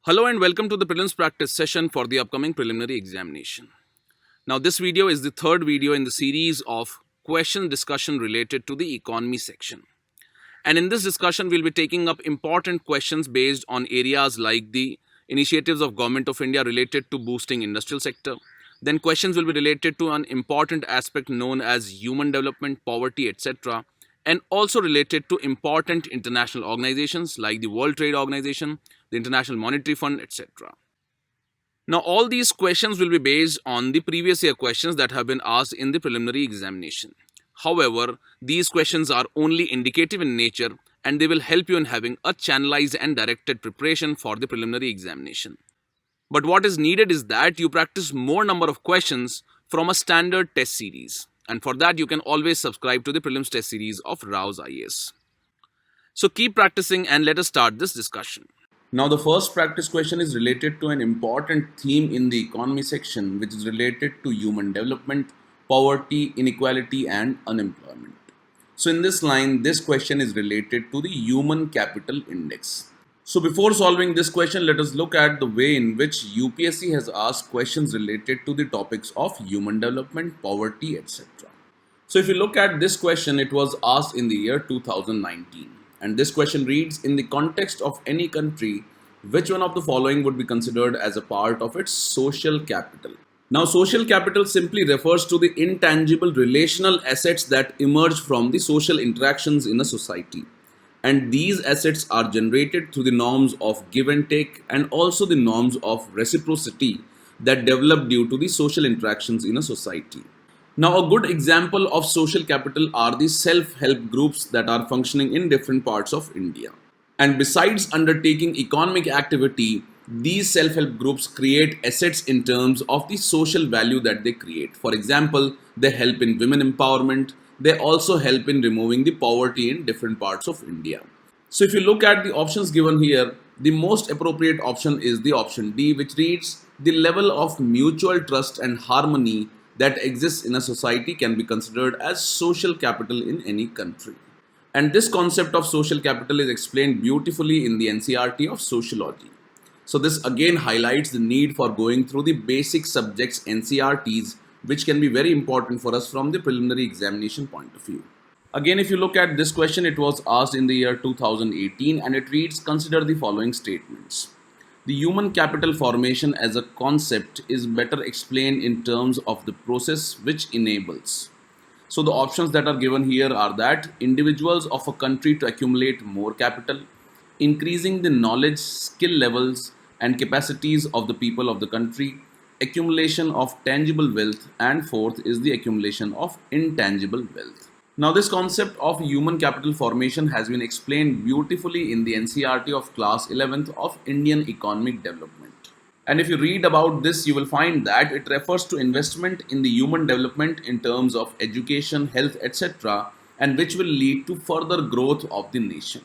Hello and welcome to the Prelims Practice session for the upcoming preliminary examination. Now this video is the third video in the series of question discussion related to the economy section. And in this discussion we'll be taking up important questions based on areas like the initiatives of Government of India related to boosting industrial sector. Then questions will be related to an important aspect known as human development, poverty, etc. and also related to important international organizations like the World Trade Organization, the International Monetary Fund, etc. Now, all these questions will be based on the previous year questions that have been asked in the preliminary examination. However, these questions are only indicative in nature and they will help you in having a channelized and directed preparation for the preliminary examination. But what is needed is that you practice more number of questions from a standard test series. And for that, you can always subscribe to the prelims test series of Rao's IAS. So keep practicing and let us start this discussion. Now the first practice question is related to an important theme in the economy section, which is related to human development, poverty, inequality and unemployment. So in this line, this question is related to the human capital index. So before solving this question, let us look at the way in which UPSC has asked questions related to the topics of human development, poverty, etc. So if you look at this question, it was asked in the year 2019. And this question reads, in the context of any country, which one of the following would be considered as a part of its social capital? Now, social capital simply refers to the intangible relational assets that emerge from the social interactions in a society. And these assets are generated through the norms of give and take and also the norms of reciprocity that develop due to the social interactions in a society. Now, a good example of social capital are the self-help groups that are functioning in different parts of India. And besides undertaking economic activity, these self-help groups create assets in terms of the social value that they create. For example, they help in women empowerment. They also help in removing the poverty in different parts of India. So if you look at the options given here, the most appropriate option is the option D, which reads, the level of mutual trust and harmony that exists in a society can be considered as social capital in any country. And this concept of social capital is explained beautifully in the NCERT of sociology. So this again highlights the need for going through the basic subjects NCERTs, which can be very important for us from the preliminary examination point of view. Again, if you look at this question, it was asked in the year 2018 and it reads, consider the following statements. The human capital formation as a concept is better explained in terms of the process which enables. So the options that are given here are that individuals of a country to accumulate more capital, increasing the knowledge, skill levels and capacities of the people of the country, accumulation of tangible wealth, and fourth is the accumulation of intangible wealth. Now this concept of human capital formation has been explained beautifully in the NCERT of class 11th of Indian economic development. And if you read about this, you will find that it refers to investment in the human development in terms of education, health, etc. and which will lead to further growth of the nation.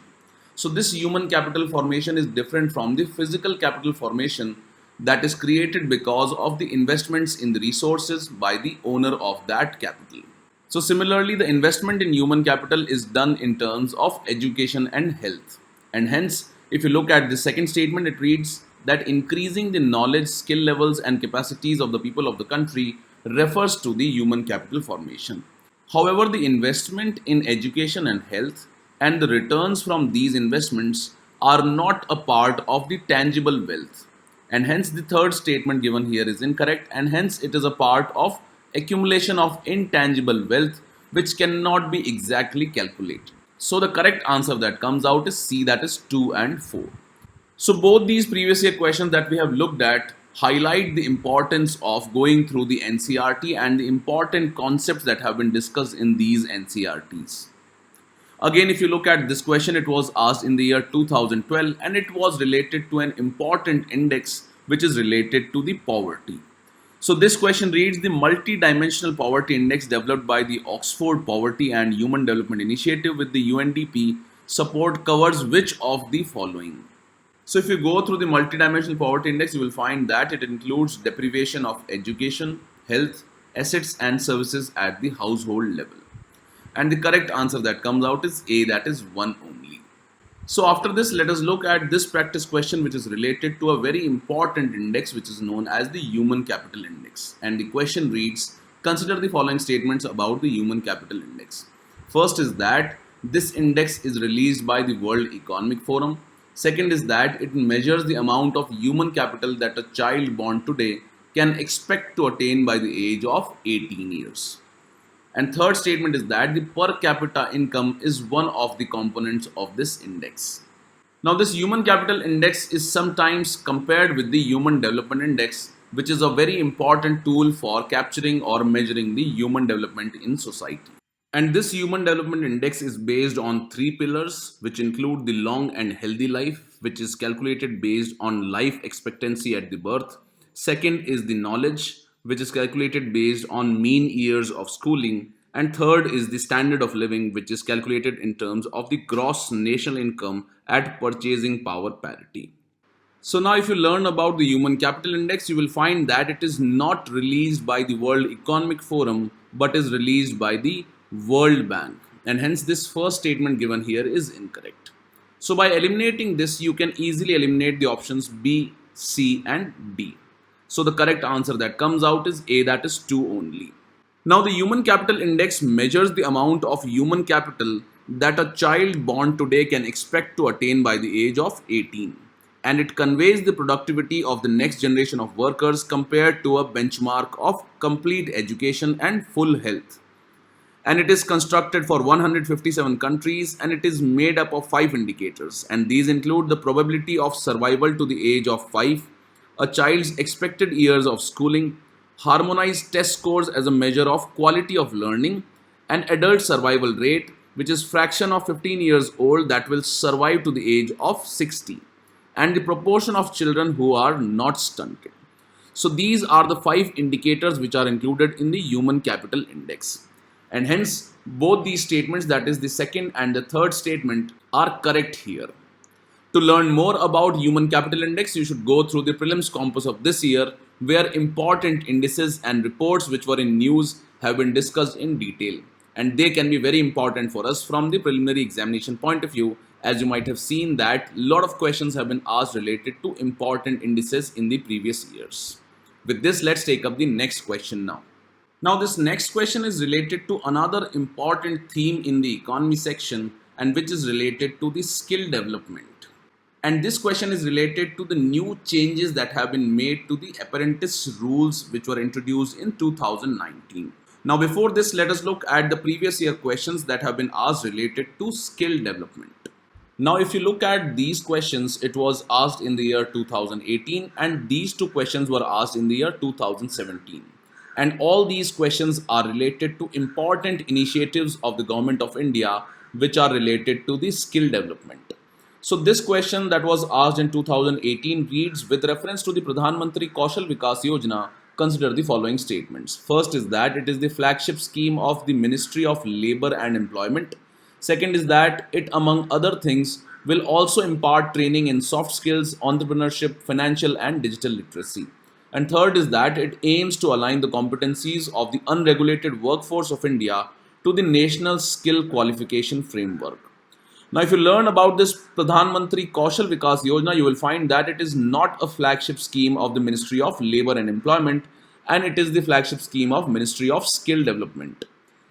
So this human capital formation is different from the physical capital formation that is created because of the investments in the resources by the owner of that capital. So similarly, the investment in human capital is done in terms of education and health. And hence, if you look at the second statement, it reads that increasing the knowledge, skill levels and capacities of the people of the country refers to the human capital formation. However, the investment in education and health and the returns from these investments are not a part of the tangible wealth. And hence, the third statement given here is incorrect and hence it is a part of accumulation of intangible wealth which cannot be exactly calculated. So the correct answer that comes out is C, that is 2 and 4. So both these previous year questions that we have looked at highlight the importance of going through the NCERT and the important concepts that have been discussed in these NCERTs. Again, if you look at this question, it was asked in the year 2012 and it was related to an important index which is related to the poverty. So this question reads, the multi-dimensional poverty index developed by the Oxford Poverty and Human Development Initiative with the UNDP support covers which of the following? So if you go through the multi-dimensional poverty index, you will find that it includes deprivation of education, health, assets and services at the household level. And the correct answer that comes out is A, that is 1 only. So after this, let us look at this practice question which is related to a very important index which is known as the Human Capital Index. And the question reads, consider the following statements about the Human Capital Index. First is that this index is released by the World Economic Forum. Second is that it measures the amount of human capital that a child born today can expect to attain by the age of 18 years. And third statement is that the per capita income is one of the components of this index. Now this human capital index is sometimes compared with the human development index, which is a very important tool for capturing or measuring the human development in society. And this human development index is based on three pillars, which include the long and healthy life, which is calculated based on life expectancy at the birth. Second is the knowledge, which is calculated based on mean years of schooling. And third is the standard of living, which is calculated in terms of the gross national income at purchasing power parity. So now if you learn about the Human Capital Index, you will find that it is not released by the World Economic Forum, but is released by the World Bank. And hence this first statement given here is incorrect. So by eliminating this, you can easily eliminate the options B, C and D. So the correct answer that comes out is A, that is 2 only. Now the Human Capital Index measures the amount of human capital that a child born today can expect to attain by the age of 18. And it conveys the productivity of the next generation of workers compared to a benchmark of complete education and full health. And it is constructed for 157 countries and it is made up of 5 indicators, and these include the probability of survival to the age of 5, a child's expected years of schooling, harmonized test scores as a measure of quality of learning, and adult survival rate, which is fraction of 15 years old that will survive to the age of 60, and the proportion of children who are not stunted. So these are the 5 indicators which are included in the Human Capital Index. And hence both these statements, that is the second and the third statement, are correct here. To learn more about Human Capital Index, you should go through the Prelims Compass of this year, where important indices and reports which were in news have been discussed in detail. And they can be very important for us from the preliminary examination point of view, as you might have seen that a lot of questions have been asked related to important indices in the previous years. With this, let's take up the next question now. Now this next question is related to another important theme in the economy section, and which is related to the skill development. And this question is related to the new changes that have been made to the apprentice rules which were introduced in 2019. Now before this, let us look at the previous year questions that have been asked related to skill development. Now if you look at these questions, it was asked in the year 2018 and these two questions were asked in the year 2017. And all these questions are related to important initiatives of the Government of India which are related to the skill development. So this question that was asked in 2018 reads, with reference to the Pradhan Mantri Kaushal Vikas Yojana, consider the following statements. First is that it is the flagship scheme of the Ministry of Labour and Employment. Second is that it, among other things, will also impart training in soft skills, entrepreneurship, financial and digital literacy. And third is that it aims to align the competencies of the unregulated workforce of India to the National Skill Qualification Framework. Now, if you learn about this Pradhan Mantri Kaushal Vikas Yojana, you will find that it is not a flagship scheme of the Ministry of Labour and Employment, and it is the flagship scheme of Ministry of Skill Development.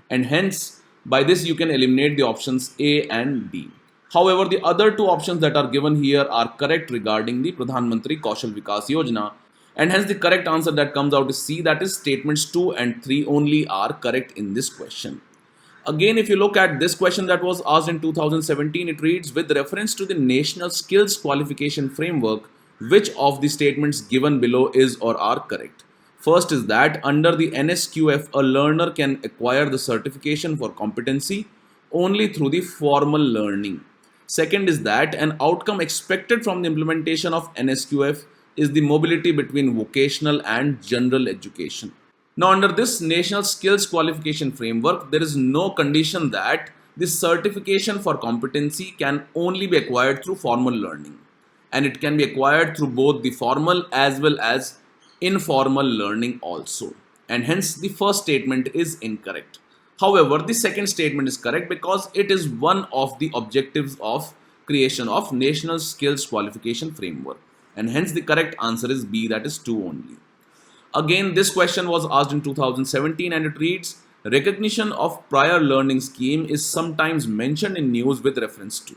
And hence, by this you can eliminate the options A and D. However, the other two options that are given here are correct regarding the Pradhan Mantri Kaushal Vikas Yojana, and hence the correct answer that comes out is C, that is statements 2 and 3 only are correct in this question. Again, if you look at this question that was asked in 2017, it reads, with reference to the National Skills Qualification Framework, which of the statements given below is or are correct? First is that under the NSQF, a learner can acquire the certification for competency only through the formal learning. Second is that an outcome expected from the implementation of NSQF is the mobility between vocational and general education. Now, under this National Skills Qualification Framework, there is no condition that this certification for competency can only be acquired through formal learning, and it can be acquired through both the formal as well as informal learning also, and hence the first statement is incorrect. However, the second statement is correct because it is one of the objectives of creation of National Skills Qualification Framework, and hence the correct answer is B, that is 2 only. Again, this question was asked in 2017 and it reads, recognition of prior learning scheme is sometimes mentioned in news with reference to.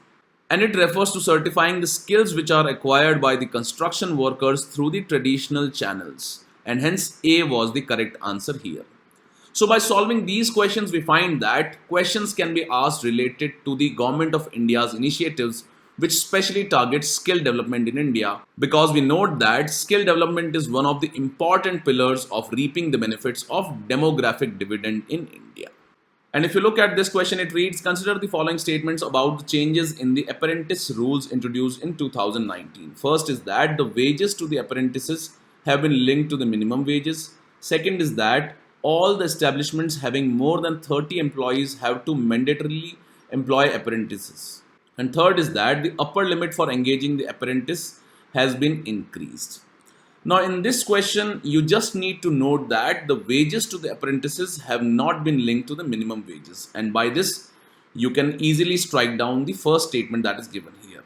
And it refers to certifying the skills which are acquired by the construction workers through the traditional channels. And hence A was the correct answer here. So by solving these questions, we find that questions can be asked related to the Government of India's initiatives which specially target skill development in India, because we note that skill development is one of the important pillars of reaping the benefits of demographic dividend in India. And if you look at this question, it reads, consider the following statements about the changes in the apprentice rules introduced in 2019. First is that the wages to the apprentices have been linked to the minimum wages. Second is that all the establishments having more than 30 employees have to mandatorily employ apprentices. And third is that the upper limit for engaging the apprentice has been increased. Now in this question, you just need to note that the wages to the apprentices have not been linked to the minimum wages. And by this, you can easily strike down the first statement that is given here.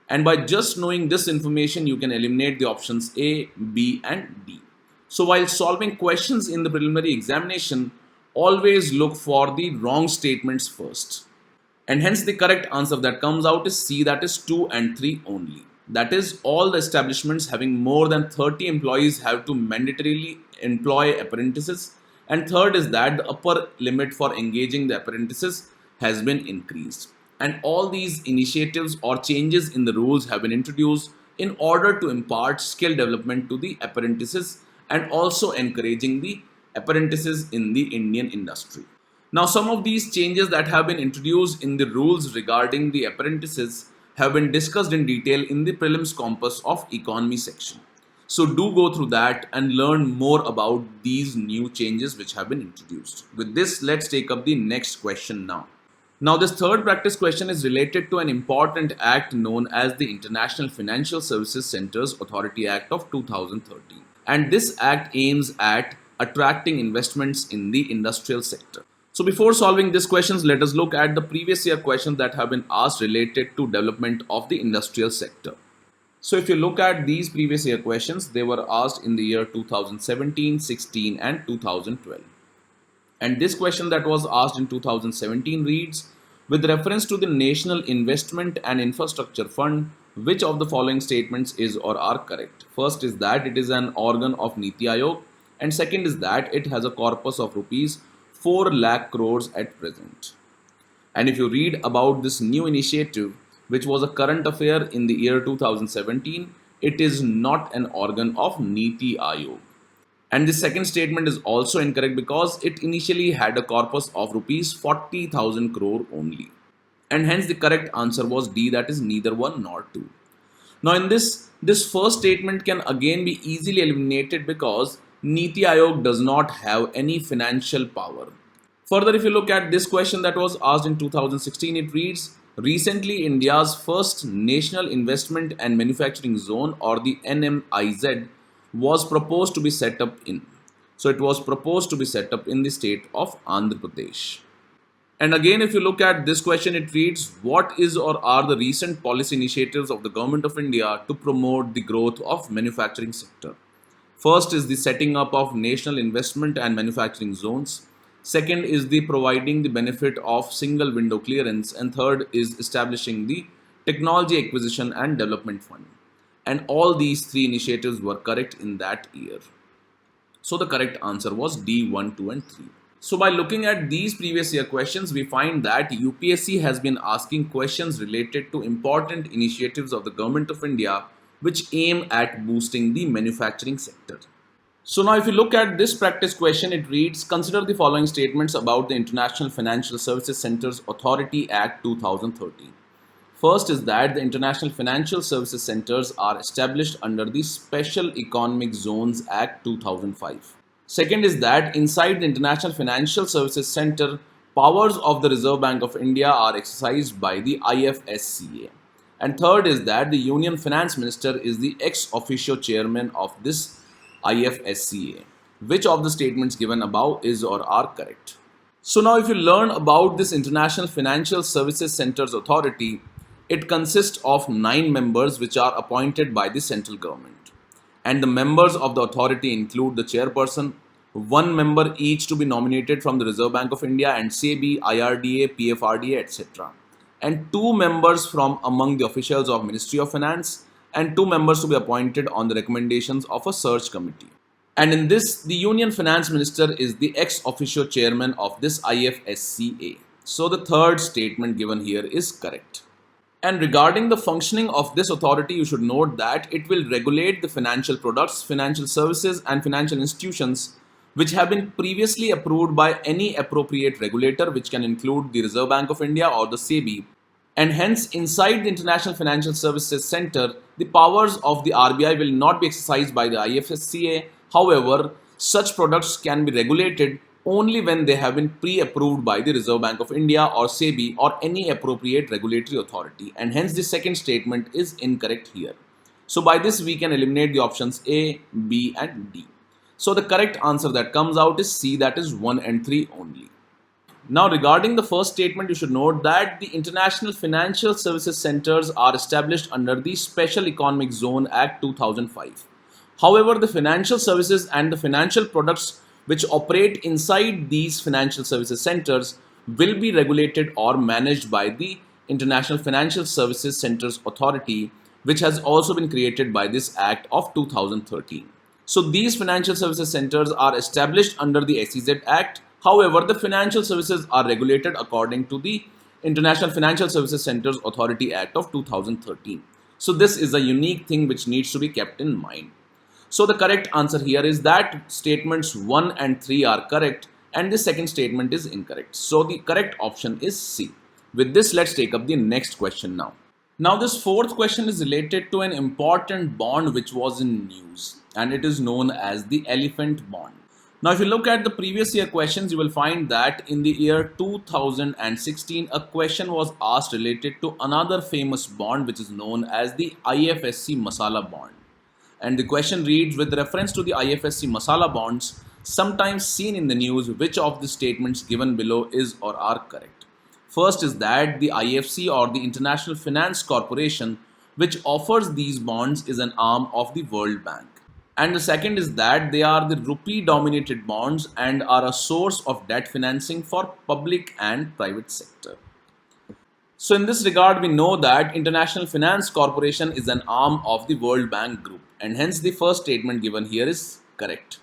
And by just knowing this information, you can eliminate the options A, B and D. So while solving questions in the preliminary examination, always look for the wrong statements first. And hence the correct answer that comes out is C, that is 2 and 3 only. That is, all the establishments having more than 30 employees have to mandatorily employ apprentices. And third is that the upper limit for engaging the apprentices has been increased. And all these initiatives or changes in the rules have been introduced in order to impart skill development to the apprentices and also encouraging the apprentices in the Indian industry. Now, some of these changes that have been introduced in the rules regarding the apprentices have been discussed in detail in the Prelims Compass of Economy section. So do go through that and learn more about these new changes which have been introduced. With this, let's take up the next question now. Now, this third practice question is related to an important act known as the International Financial Services Centres Authority Act of 2013. And this act aims at attracting investments in the industrial sector. So before solving these questions, let us look at the previous year questions that have been asked related to development of the industrial sector. So if you look at these previous year questions, they were asked in the year 2017, 16 and 2012. And this question that was asked in 2017 reads, with reference to the National Investment and Infrastructure Fund, which of the following statements is or are correct? First is that it is an organ of Niti Aayog, and second is that it has a corpus of rupees 4 lakh crores at present. And if you read about this new initiative, which was a current affair in the year 2017, it is not an organ of Niti Aayog. And the second statement is also incorrect because it initially had a corpus of rupees 40,000 crore only. And hence the correct answer was D, that is neither 1 nor 2. Now in this first statement can again be easily eliminated because Niti Aayog does not have any financial power. Further, if you look at this question that was asked in 2016, it reads, recently India's first National Investment and Manufacturing Zone, or the NMIZ, was proposed to be set up in. So it was proposed to be set up in the state of Andhra Pradesh. And again, if you look at this question, it reads, what is or are the recent policy initiatives of the Government of India to promote the growth of manufacturing sector? First is the setting up of National Investment and Manufacturing Zones. Second is the providing the benefit of single window clearance. And third is establishing the Technology Acquisition and Development Fund. And all these three initiatives were correct in that year. So the correct answer was D, 1, 2 and 3. So by looking at these previous year questions, we find that UPSC has been asking questions related to important initiatives of the Government of India which aim at boosting the manufacturing sector. So now if you look at this practice question, it reads, consider the following statements about the International Financial Services Centres Authority Act 2013. First is that the International Financial Services Centres are established under the Special Economic Zones Act 2005. Second is that inside the International Financial Services Centre, powers of the Reserve Bank of India are exercised by the IFSCA. And third is that the Union Finance Minister is the ex officio chairman of this IFSCA. Which of the statements given above is or are correct? So now if you learn about this International Financial Services Centers Authority, it consists of 9 members which are appointed by the central government. And the members of the authority include the chairperson, 1 member each to be nominated from the Reserve Bank of India and SEBI, IRDA, PFRDA, etc. And 2 members from among the officials of Ministry of Finance and 2 members to be appointed on the recommendations of a search committee. And in this, the Union Finance Minister is the ex officio chairman of this IFSCA. So the third statement given here is correct. And regarding the functioning of this authority, you should note that it will regulate the financial products, financial services, and financial institutions which have been previously approved by any appropriate regulator, which can include the Reserve Bank of India or the SEBI. And hence, inside the International Financial Services Center, the powers of the RBI will not be exercised by the IFSCA. However, such products can be regulated only when they have been pre-approved by the Reserve Bank of India or SEBI or any appropriate regulatory authority. And hence, the second statement is incorrect here. So by this, we can eliminate the options A, B, and D. So the correct answer that comes out is C, that is 1 and 3 only. Now, regarding the first statement, you should note that the International Financial Services Centers are established under the Special Economic Zone Act 2005. However, the financial services and the financial products which operate inside these financial services centers will be regulated or managed by the International Financial Services Centers Authority, which has also been created by this Act of 2013. So these financial services centers are established under the SEZ Act. However, the financial services are regulated according to the International Financial Services Centers Authority Act of 2013. So this is a unique thing which needs to be kept in mind. So the correct answer here is that statements 1 and 3 are correct and the second statement is incorrect. So the correct option is C. With this, let's take up the next question now. Now this fourth question is related to an important bond which was in news, and it is known as the elephant bond. Now if you look at the previous year questions, you will find that in the year 2016 a question was asked related to another famous bond which is known as the IFSC Masala bond. And the question reads, with reference to the IFSC Masala bonds sometimes seen in the news, which of the statements given below is or are correct? First is that the IFC or the International Finance Corporation which offers these bonds is an arm of the World Bank. And the second is that they are the rupee dominated bonds and are a source of debt financing for public and private sector. So in this regard, we know that International Finance Corporation is an arm of the World Bank Group, and hence the first statement given here is correct.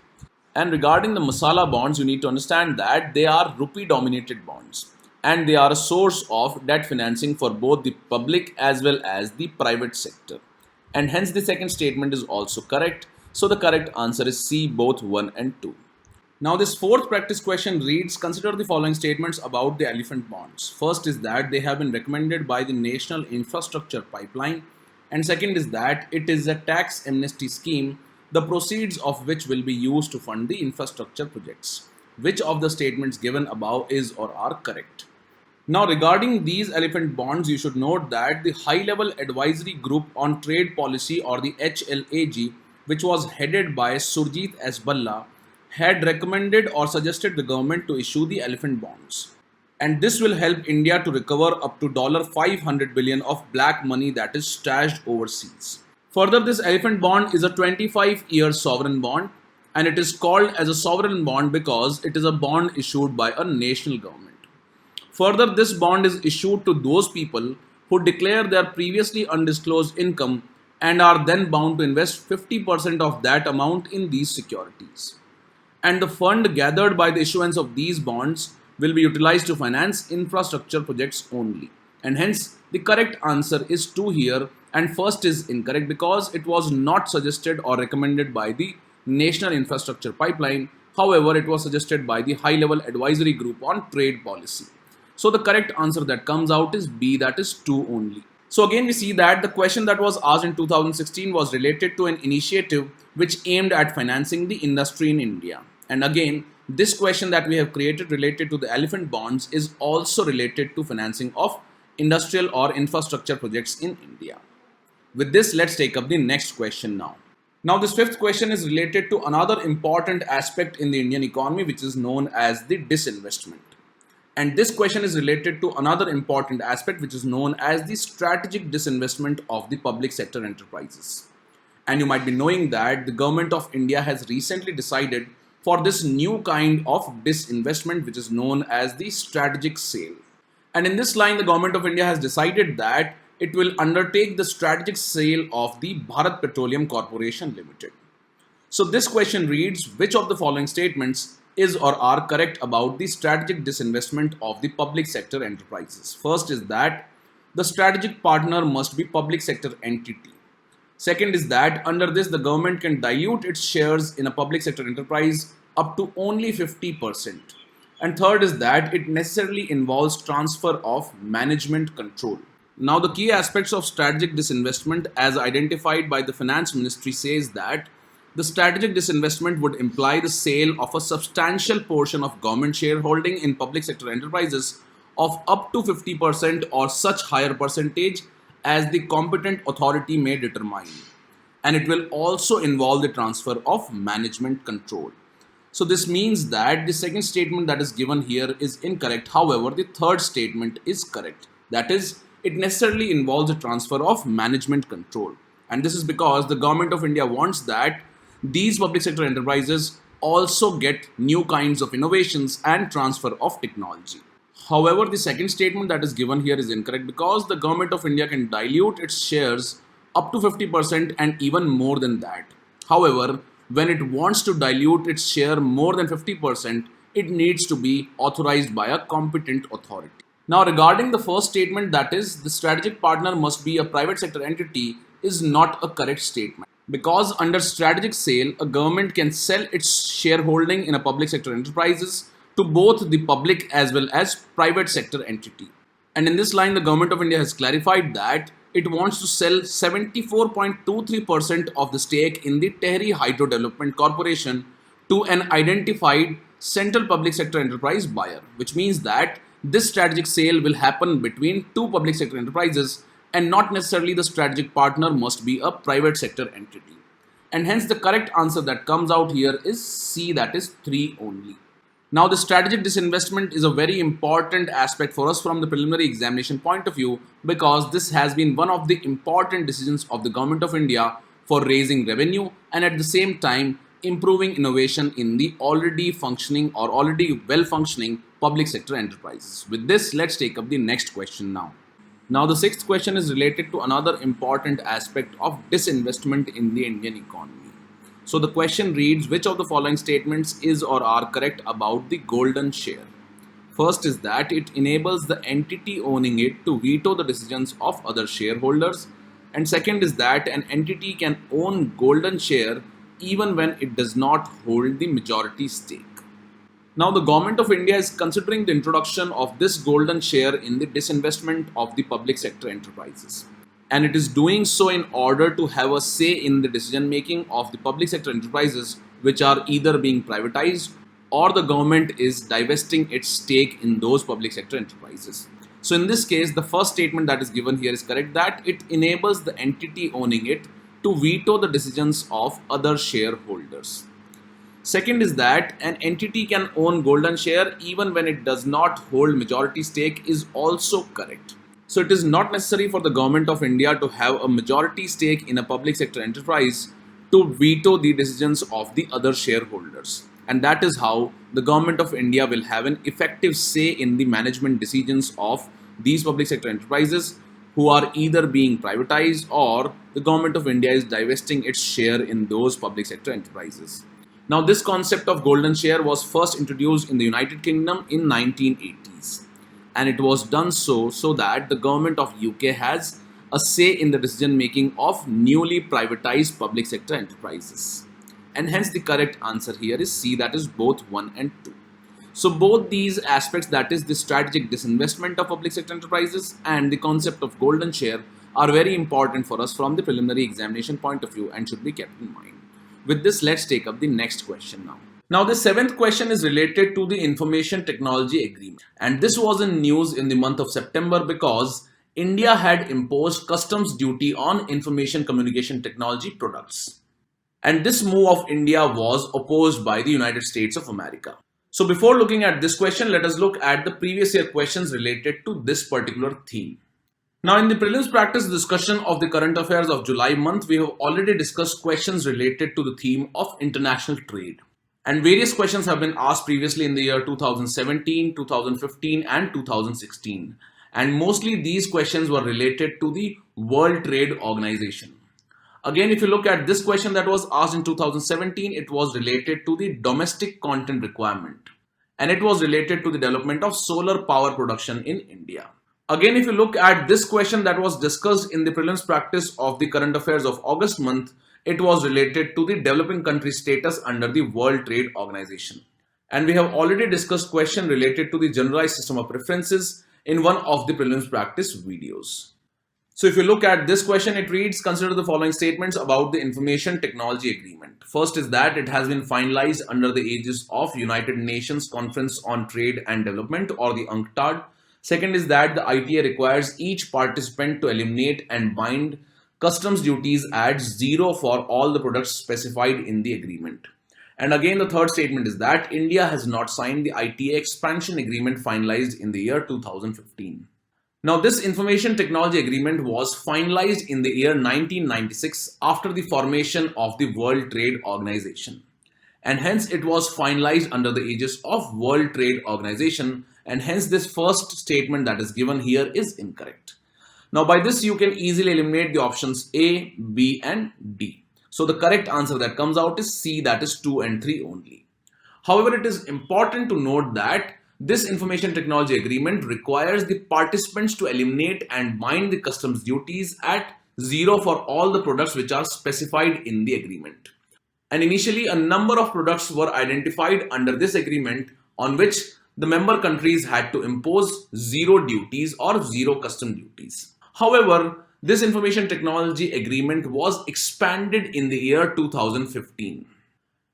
And regarding the Masala bonds, you need to understand that they are rupee dominated bonds and they are a source of debt financing for both the public as well as the private sector. And hence the second statement is also correct. So the correct answer is C, both 1 and 2. Now this fourth practice question reads, consider the following statements about the elephant bonds. First is that they have been recommended by the National Infrastructure Pipeline, and second is that it is a tax amnesty scheme, the proceeds of which will be used to fund the infrastructure projects. Which of the statements given above is or are correct? Now regarding these elephant bonds, you should note that the High Level Advisory Group on Trade Policy or the HLAG, which was headed by Surjit S. Balla, had recommended or suggested the government to issue the elephant bonds. And this will help India to recover up to $500 billion of black money that is stashed overseas. Further, this elephant bond is a 25-year sovereign bond, and it is called as a sovereign bond because it is a bond issued by a national government. Further, this bond is issued to those people who declare their previously undisclosed income and are then bound to invest 50% of that amount in these securities. And the fund gathered by the issuance of these bonds will be utilized to finance infrastructure projects only. And hence, the correct answer is 2 here, and first is incorrect because it was not suggested or recommended by the National Infrastructure Pipeline. However, it was suggested by the High Level Advisory Group on Trade Policy. So the correct answer that comes out is B, that is 2 only. So again, we see that the question that was asked in 2016 was related to an initiative which aimed at financing the industry in India. And again, this question that we have created related to the elephant bonds is also related to financing of industrial or infrastructure projects in India. With this, let's take up the next question now. Now, this fifth question is related to another important aspect in the Indian economy, which is known as the disinvestment. And this question is related to another important aspect which is known as the strategic disinvestment of the public sector enterprises. And you might be knowing that the government of India has recently decided for this new kind of disinvestment which is known as the strategic sale. And in this line, the government of India has decided that it will undertake the strategic sale of the Bharat Petroleum Corporation Limited. So this question reads, which of the following statements is or are correct about the strategic disinvestment of the public sector enterprises? First is that the strategic partner must be public sector entity. Second is that under this, the government can dilute its shares in a public sector enterprise up to only 50%. And third is that it necessarily involves transfer of management control. Now, the key aspects of strategic disinvestment as identified by the Finance Ministry says that the strategic disinvestment would imply the sale of a substantial portion of government shareholding in public sector enterprises of up to 50% or such higher percentage as the competent authority may determine. And it will also involve the transfer of management control. So this means that the second statement that is given here is incorrect. However, the third statement is correct. That is, it necessarily involves the transfer of management control. And this is because the government of India wants that these public sector enterprises also get new kinds of innovations and transfer of technology. However, the second statement that is given here is incorrect because the government of India can dilute its shares up to 50% and even more than that. However, when it wants to dilute its share more than 50%, it needs to be authorized by a competent authority. Now, regarding the first statement, that is, the strategic partner must be a private sector entity, is not a correct statement. Because under strategic sale, a government can sell its shareholding in a public sector enterprises to both the public as well as private sector entity. And in this line, the government of India has clarified that it wants to sell 74.23% of the stake in the Tehri Hydro Development Corporation to an identified central public sector enterprise buyer, which means that this strategic sale will happen between two public sector enterprises and not necessarily the strategic partner must be a private sector entity. And hence the correct answer that comes out here is C, that is 3 only. Now, the strategic disinvestment is a very important aspect for us from the preliminary examination point of view because this has been one of the important decisions of the government of India for raising revenue and at the same time improving innovation in the already functioning or already well functioning public sector enterprises. With this, let's take up the next question now. Now, the sixth question is related to another important aspect of disinvestment in the Indian economy. So the question reads, which of the following statements is or are correct about the golden share? First is that it enables the entity owning it to veto the decisions of other shareholders. And second is that an entity can own golden share even when it does not hold the majority stake. Now, the government of India is considering the introduction of this golden share in the disinvestment of the public sector enterprises. And it is doing so in order to have a say in the decision making of the public sector enterprises which are either being privatized or the government is divesting its stake in those public sector enterprises. So in this case, the first statement that is given here is correct, that it enables the entity owning it to veto the decisions of other shareholders. Second is that an entity can own golden share even when it does not hold majority stake is also correct. So it is not necessary for the government of India to have a majority stake in a public sector enterprise to veto the decisions of the other shareholders. And that is how the government of India will have an effective say in the management decisions of these public sector enterprises who are either being privatized or the government of India is divesting its share in those public sector enterprises. Now, this concept of golden share was first introduced in the United Kingdom in 1980s. And it was done so that the government of UK has a say in the decision making of newly privatized public sector enterprises. And hence the correct answer here is C, that is both 1 and 2. So both these aspects, that is the strategic disinvestment of public sector enterprises and the concept of golden share, are very important for us from the preliminary examination point of view and should be kept in mind. With this, let's take up the next question now. Now, the seventh question is related to the Information Technology Agreement. And this was in news in the month of September because India had imposed customs duty on information communication technology products. And this move of India was opposed by the United States of America. So before looking at this question, let us look at the previous year questions related to this particular theme. Now, in the prelims practice discussion of the current affairs of July month, we have already discussed questions related to the theme of international trade. And various questions have been asked previously in the year 2017, 2015 and 2016. And mostly these questions were related to the World Trade Organization. Again, if you look at this question that was asked in 2017, it was related to the domestic content requirement. And it was related to the development of solar power production in India. Again, if you look at this question that was discussed in the prelims practice of the current affairs of August month, it was related to the developing country status under the World Trade Organization. And we have already discussed question related to the generalized system of preferences in one of the prelims practice videos. So if you look at this question, it reads, consider the following statements about the Information Technology Agreement. First is that it has been finalized under the aegis of United Nations Conference on Trade and Development, or the UNCTAD. Second is that the ITA requires each participant to eliminate and bind customs duties at zero for all the products specified in the agreement. And again, the third statement is that India has not signed the ITA expansion agreement finalized in the year 2015. Now, this Information Technology Agreement was finalized in the year 1996 after the formation of the World Trade Organization. And hence it was finalized under the aegis of World Trade Organization, and hence this first statement that is given here is incorrect. Now, by this you can easily eliminate the options A, B and D. So the correct answer that comes out is C, that is 2 and 3 only. However, it is important to note that this Information Technology Agreement requires the participants to eliminate and bind the customs duties at zero for all the products which are specified in the agreement. And initially, a number of products were identified under this agreement on which the member countries had to impose zero duties or zero custom duties. However, this Information Technology Agreement was expanded in the year 2015.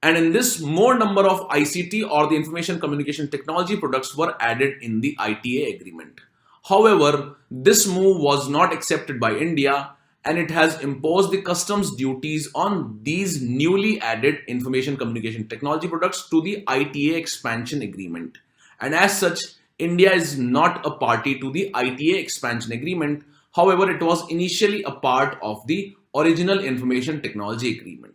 And in this, more number of ICT or the Information Communication Technology products were added in the ITA agreement. However, this move was not accepted by India, and it has imposed the customs duties on these newly added Information Communication Technology products to the ITA expansion agreement. And as such, India is not a party to the ITA expansion agreement. However, it was initially a part of the original Information Technology Agreement.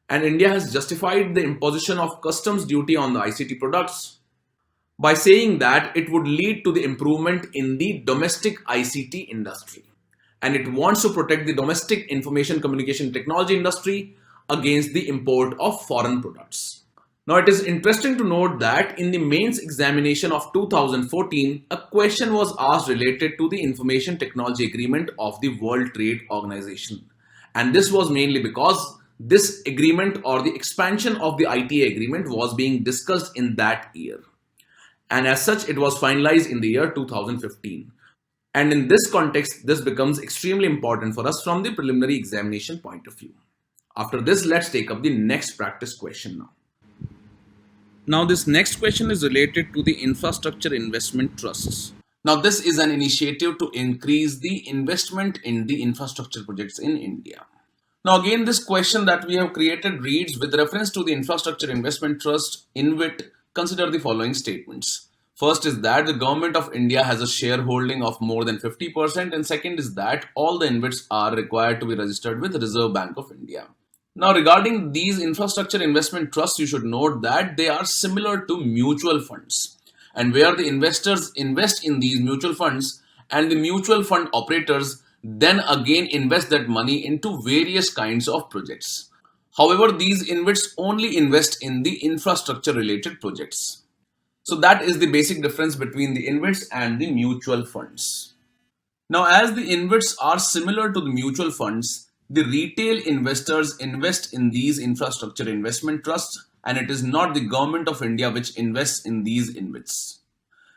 And India has justified the imposition of customs duty on the ICT products by saying that it would lead to the improvement in the domestic ICT industry. And it wants to protect the domestic information communication technology industry against the import of foreign products. Now, it is interesting to note that in the mains examination of 2014, a question was asked related to the Information Technology Agreement of the World Trade Organization. And this was mainly because this agreement or the expansion of the ITA agreement was being discussed in that year. And as such, it was finalized in the year 2015. And in this context, this becomes extremely important for us from the preliminary examination point of view. After this, let's take up the next practice question now. Now, this next question is related to the infrastructure investment trusts. Now, this is an initiative to increase the investment in the infrastructure projects in India. Now, again, this question that we have created reads, with reference to the Infrastructure Investment Trust, InvIT, consider the following statements. First is that the government of India has a shareholding of more than 50%, and second is that all the InvITs are required to be registered with the Reserve Bank of India. Now, regarding these infrastructure investment trusts, you should note that they are similar to mutual funds, and where the investors invest in these mutual funds and the mutual fund operators then again invest that money into various kinds of projects. However, these InvITs only invest in the infrastructure related projects. So that is the basic difference between the InvITs and the mutual funds. Now, as the InvITs are similar to the mutual funds, the retail investors invest in these infrastructure investment trusts, and it is not the government of India which invests in these InvITs.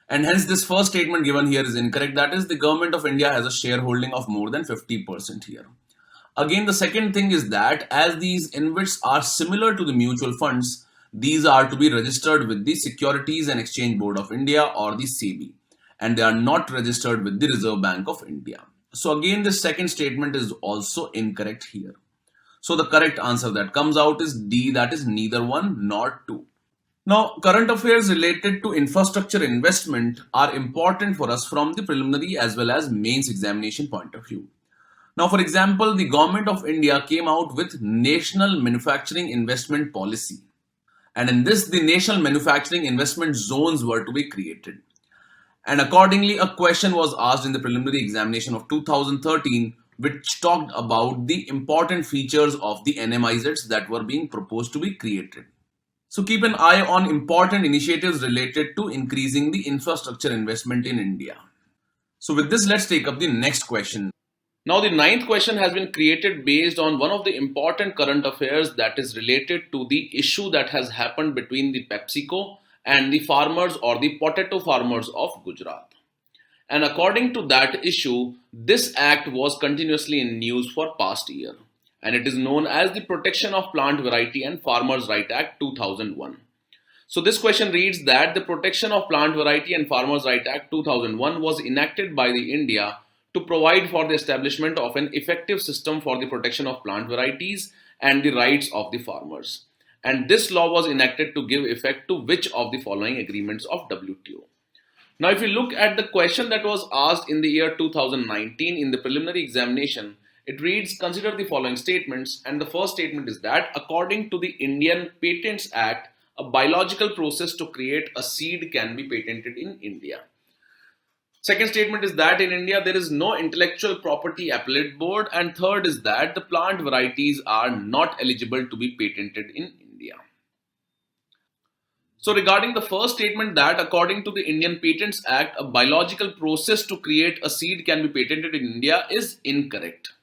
And hence this first statement given here is incorrect. That is, the government of India has a shareholding of more than 50% here. Again, the second thing is that as these InvITs are similar to the mutual funds, these are to be registered with the Securities and Exchange Board of India, or the SEBI, and they are not registered with the Reserve Bank of India. So again, this second statement is also incorrect here. So the correct answer that comes out is D, that is neither 1 nor 2. Now, current affairs related to infrastructure investment are important for us from the preliminary as well as mains examination point of view. Now, for example, the government of India came out with National Manufacturing Investment Policy. And in this, the national manufacturing investment zones were to be created. And accordingly, a question was asked in the preliminary examination of 2013, which talked about the important features of the NMIZs that were being proposed to be created. So keep an eye on important initiatives related to increasing the infrastructure investment in India. So with this, let's take up the next question. Now, the ninth question has been created based on one of the important current affairs that is related to the issue that has happened between the PepsiCo and the farmers or the potato farmers of Gujarat. And according to that issue, this act was continuously in news for past year. And it is known as the Protection of Plant Variety and Farmers' Right Act 2001. So this question reads that the Protection of Plant Variety and Farmers' Right Act 2001 was enacted by the India to provide for the establishment of an effective system for the protection of plant varieties and the rights of the farmers. And this law was enacted to give effect to which of the following agreements of WTO? Now, if you look at the question that was asked in the year 2019 in the preliminary examination, it reads, consider the following statements. And the first statement is that according to the Indian Patents Act, a biological process to create a seed can be patented in India. Second statement is that in India there is no intellectual property appellate board, and third is that the plant varieties are not eligible to be patented in India. So regarding the first statement that according to the Indian Patents Act, a biological process to create a seed can be patented in India is incorrect.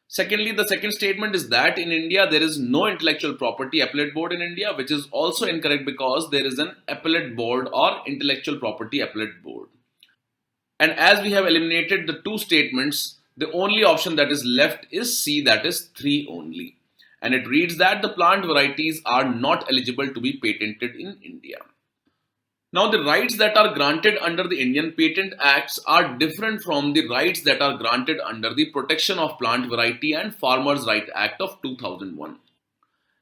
Secondly, the second statement is that in India there is no intellectual property appellate board in India, which is also incorrect because there is an appellate board or intellectual property appellate board. And as we have eliminated the two statements, the only option that is left is C, that is 3 only. And it reads that the plant varieties are not eligible to be patented in India. Now, the rights that are granted under the Indian Patent Acts are different from the rights that are granted under the Protection of Plant Variety and Farmers' Right Act of 2001.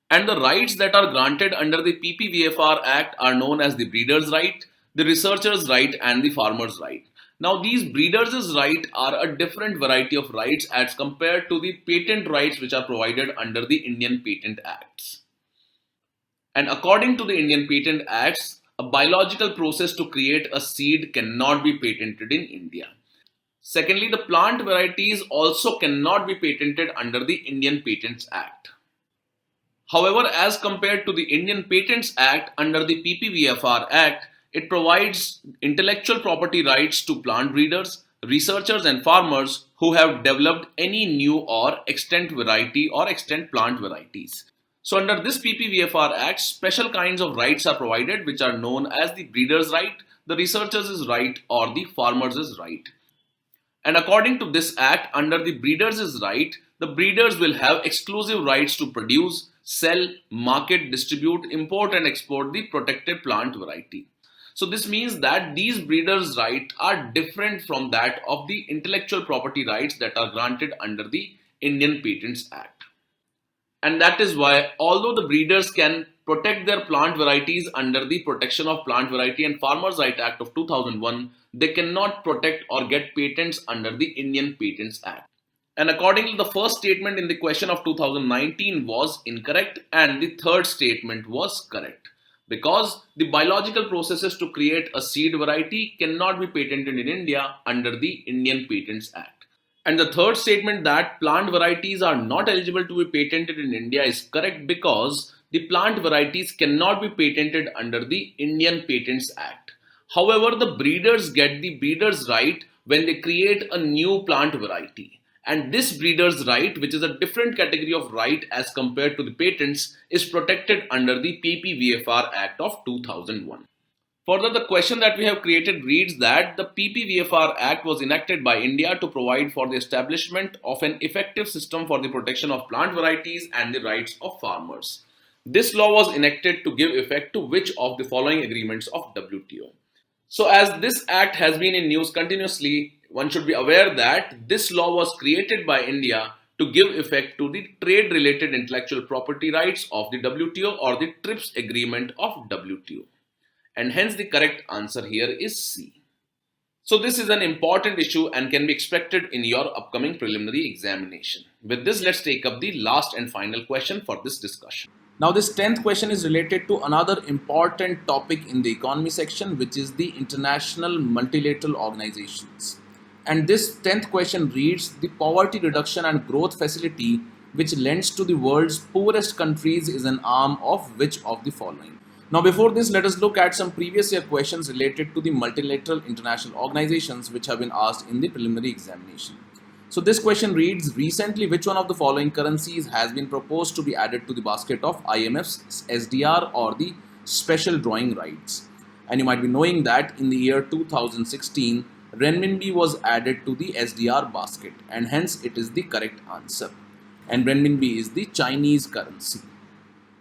And the rights that are granted under the PPVFR Act are known as the breeder's right, the researcher's right, and the farmer's right. Now, these breeders' right are a different variety of rights as compared to the patent rights which are provided under the Indian Patent Acts. And according to the Indian Patent Acts, a biological process to create a seed cannot be patented in India. Secondly, the plant varieties also cannot be patented under the Indian Patents Act. However, as compared to the Indian Patents Act under the PPVFR Act, it provides intellectual property rights to plant breeders, researchers and farmers who have developed any new or extant variety or extant plant varieties. So under this PPVFR Act, special kinds of rights are provided which are known as the breeder's right, the researcher's right or the farmer's right. And according to this act, under the breeder's right, the breeders will have exclusive rights to produce, sell, market, distribute, import and export the protected plant variety. So this means that these breeders' rights are different from that of the intellectual property rights that are granted under the Indian Patents Act. And that is why, although the breeders can protect their plant varieties under the Protection of Plant Variety and Farmers' Right Act of 2001, they cannot protect or get patents under the Indian Patents Act. And accordingly, the first statement in the question of 2019 was incorrect and the third statement was correct. Because the biological processes to create a seed variety cannot be patented in India under the Indian Patents Act. And the third statement that plant varieties are not eligible to be patented in India is correct because the plant varieties cannot be patented under the Indian Patents Act. However, the breeders get the breeder's right when they create a new plant variety. And this breeder's right, which is a different category of right as compared to the patents, is protected under the PPVFR Act of 2001. Further, the question that we have created reads that the PPVFR Act was enacted by India to provide for the establishment of an effective system for the protection of plant varieties and the rights of farmers. This law was enacted to give effect to which of the following agreements of WTO? So as this act has been in news continuously, one should be aware that this law was created by India to give effect to the trade-related intellectual property rights of the WTO or the TRIPS agreement of WTO. And hence the correct answer here is C. So this is an important issue and can be expected in your upcoming preliminary examination. With this, let's take up the last and final question for this discussion. Now this 10th question is related to another important topic in the economy section, which is the international multilateral organizations. And this 10th question reads, the poverty reduction and growth facility which lends to the world's poorest countries is an arm of which of the following? Now before this, let us look at some previous year questions related to the multilateral international organizations which have been asked in the preliminary examination. So this question reads, recently which one of the following currencies has been proposed to be added to the basket of IMF's SDR or the special drawing rights? And you might be knowing that in the year 2016, renminbi was added to the SDR basket, and hence it is the correct answer. And renminbi is the Chinese currency.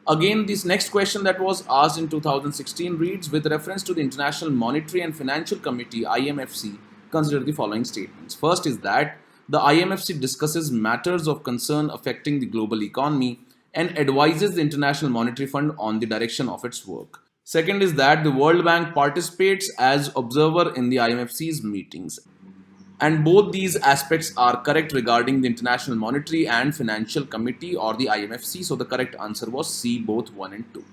Again, this next question that was asked in 2016 reads, with reference to the International Monetary and Financial Committee IMFC, consider the following statements. First is that the IMFC discusses matters of concern affecting the global economy and advises the International Monetary Fund on the direction of its work. Second is that the World Bank participates as observer in the IMFC's meetings. And both these aspects are correct regarding the International Monetary and Financial Committee or the IMFC. So the correct answer was C, both 1 and 2.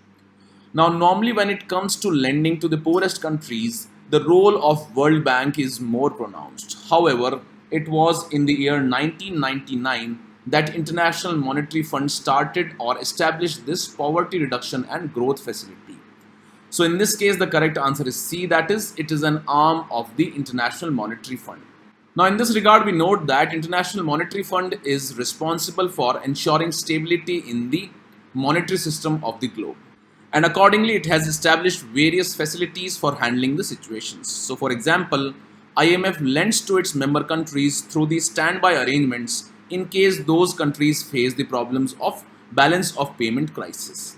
Now normally when it comes to lending to the poorest countries, the role of World Bank is more pronounced. However, it was in the year 1999 that International Monetary Fund started or established this poverty reduction and growth facility. So in this case, the correct answer is C, that is, it is an arm of the International Monetary Fund. Now in this regard, we note that International Monetary Fund is responsible for ensuring stability in the monetary system of the globe. And accordingly, it has established various facilities for handling the situations. So for example, IMF lends to its member countries through the standby arrangements in case those countries face the problems of balance of payment crisis.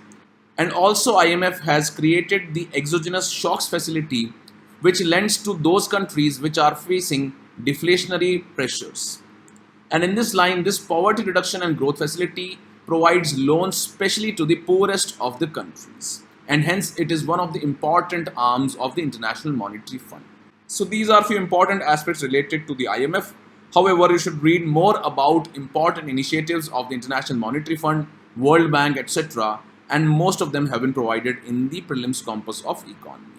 And also IMF has created the exogenous shocks facility, which lends to those countries which are facing deflationary pressures. And in this line, this poverty reduction and growth facility provides loans specially to the poorest of the countries. And hence it is one of the important arms of the International Monetary Fund. So these are few important aspects related to the IMF. However, you should read more about important initiatives of the International Monetary Fund, World Bank, etc. And most of them have been provided in the prelims compass of economy.